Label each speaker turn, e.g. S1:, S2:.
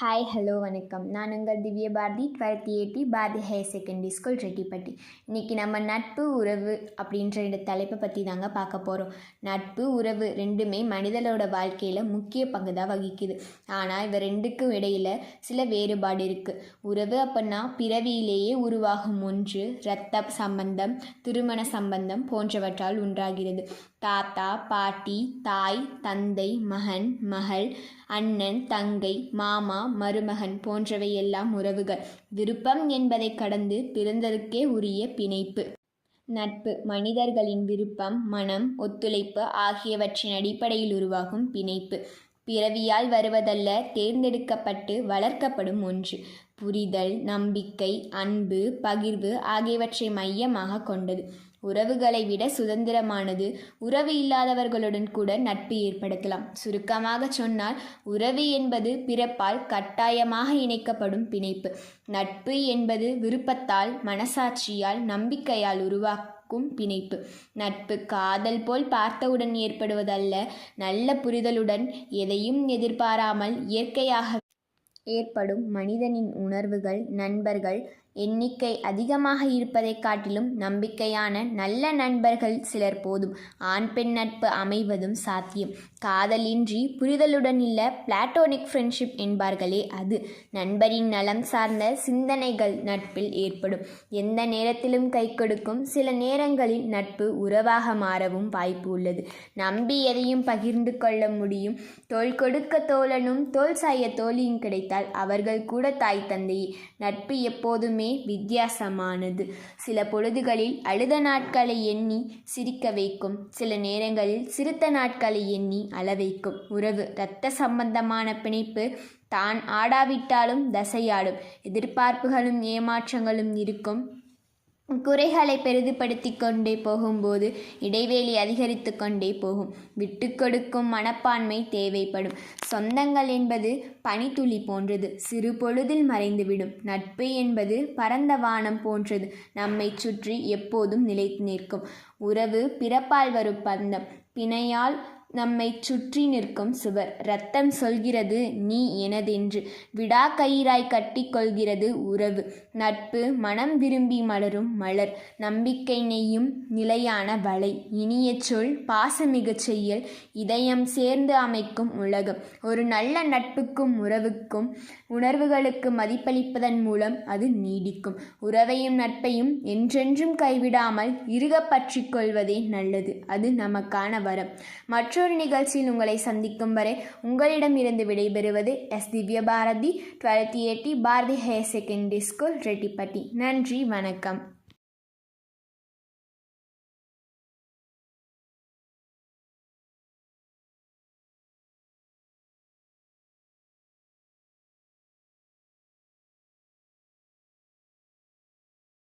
S1: Hi hello வணக்கம். நான் உங்கள் Divya Bharathi 12th AD Bharathi higher secondary school Rettipatti. இன்றைக்கி நம்ம நட்பு உறவு அப்படின்ற இந்த தலைப்பை பற்றி தாங்க பார்க்க போகிறோம். நட்பு உறவு ரெண்டுமே மனிதனோட வாழ்க்கையில் முக்கிய பங்கு தான் வகிக்குது. ஆனால் இவ ரெண்டுக்கும் இடையில் சில வேறுபாடு இருக்குது. உறவு அப்படின்னா பிறவியிலேயே உருவாகும் ஒன்று, இரத்த சம்பந்தம், திருமண சம்பந்தம் போன்றவற்றால் உண்டாகிறது. தாத்தா, பாட்டி, தாய், தந்தை, மகன், மகள், அண்ணன், தங்கை, மாமா, மருமகன் போன்றவை எல்லாம் உறவுகள். விருப்பம் என்பதை கடந்து பிறந்ததுக்கே உரிய பிணைப்பு. நட்பு மனிதர்களின் விருப்பம், மனம், ஒத்துழைப்பு ஆகியவற்றின் அடிப்படையில் உருவாகும் பிணைப்பு. பிறவியால் வருவதல்ல, தேர்ந்தெடுக்கப்பட்டு வளர்க்கப்படும் ஒன்று. புரிதல், நம்பிக்கை, அன்பு, பகிர்வு ஆகியவற்றை மையமாக கொண்டது. உறவுகளை விட சுதந்திரமானது. உறவு இல்லாதவர்களுடன் கூட நட்பு ஏற்படுத்தலாம். சுருக்கமாக சொன்னால், உறவு என்பது பிறப்பால் கட்டாயமாக இணைக்கப்படும் பிணைப்பு. நட்பு என்பது விருப்பத்தால், மனசாட்சியால், நம்பிக்கையால் உருவாக்கும் பிணைப்பு. நட்பு காதல் போல் பார்த்தவுடன் ஏற்படுவதல்ல, நல்ல புரிதலுடன், எதையும் எதிர்பாராமல் இயற்கையாக ஏற்படும் மனிதனின் உணர்வுகள். நண்பர்கள் எண்ணிக்கை அதிகமாக இருப்பதைக் காட்டிலும் நம்பிக்கையான நல்ல நண்பர்கள் சிலர் போதும். ஆண் பெண் நட்பு அமைவதும் சாத்தியம். காதலின்றி புரிதலுடன் இல்ல, பிளாட்டோனிக் ஃப்ரெண்ட்ஷிப் என்பார்களே அது. நண்பரின் நலம் சார்ந்த சிந்தனைகள் நட்பில் ஏற்படும். எந்த நேரத்திலும் கை கொடுக்கும். சில நேரங்களில் நட்பு உறவாக மாறவும் வாய்ப்பு உள்ளது. நம்பி எதையும் பகிர்ந்து கொள்ள முடியும். தோள் கொடுக்க தோழனும் தோள் சாய தோழியும் கிடைத்தால் அவர்கள் கூட தாய் தந்தையே. நட்பு எப்போதுமே வித்தியாசமானது. சில பொழுதுகளில் அழுத நாட்களை எண்ணி சிரிக்க வைக்கும். சில நேரங்களில் சிரித்த நாட்களை எண்ணி அழ வைக்கும். உறவு இரத்த சம்பந்தமான பிணைப்பு. தான் ஆடாவிட்டாலும் தசையாடும். எதிர்பார்ப்புகளும் ஏமாற்றங்களும் இருக்கும். குறைகளை பெரிதுபடுத்தி கொண்டே போகும்போது இடைவெளி அதிகரித்து கொண்டே போகும். விட்டு கொடுக்கும் மனப்பான்மை தேவைப்படும். சொந்தங்கள் என்பது பனித்துளி போன்றது, சிறு பொழுதில் மறைந்துவிடும். நட்பு என்பது பரந்த வானம் போன்றது, நம்மை சுற்றி எப்போதும் நிலைத்து நிற்கும். உறவு பிறப்பால் வரும் பந்தம், பிணையால் நம்மை சுற்றி நிற்கும் சுவர். இரத்தம் சொல்கிறது நீ எனதென்று, விடா கயிறாய் கட்டி கொள்கிறது உறவு. நட்பு மனம் விரும்பி மலரும் மலர், நம்பிக்கை நெய்யும் நிலையான வலை. இனிய சொல், பாசமிகு செயல், இதயம் சேர்ந்து அமைக்கும் உலகம். ஒரு நல்ல நட்புக்கும் உறவுக்கும் உணர்வுகளுக்கு மதிப்பளிப்பதன் மூலம் அது நீடிக்கும். உறவையும் நட்பையும் என்றென்றும் கைவிடாமல் இறுக பற்றி கொள்வதே நல்லது. அது நமக்கான வரம். மற்றொரு நிகழ்ச்சியில் உங்களை சந்திக்கும் வரை உங்களிடமிருந்து விடைபெறுவது S Divya Bharathi, 12th AD Bharathi higher secondary school Rettipatti. நன்றி, வணக்கம்.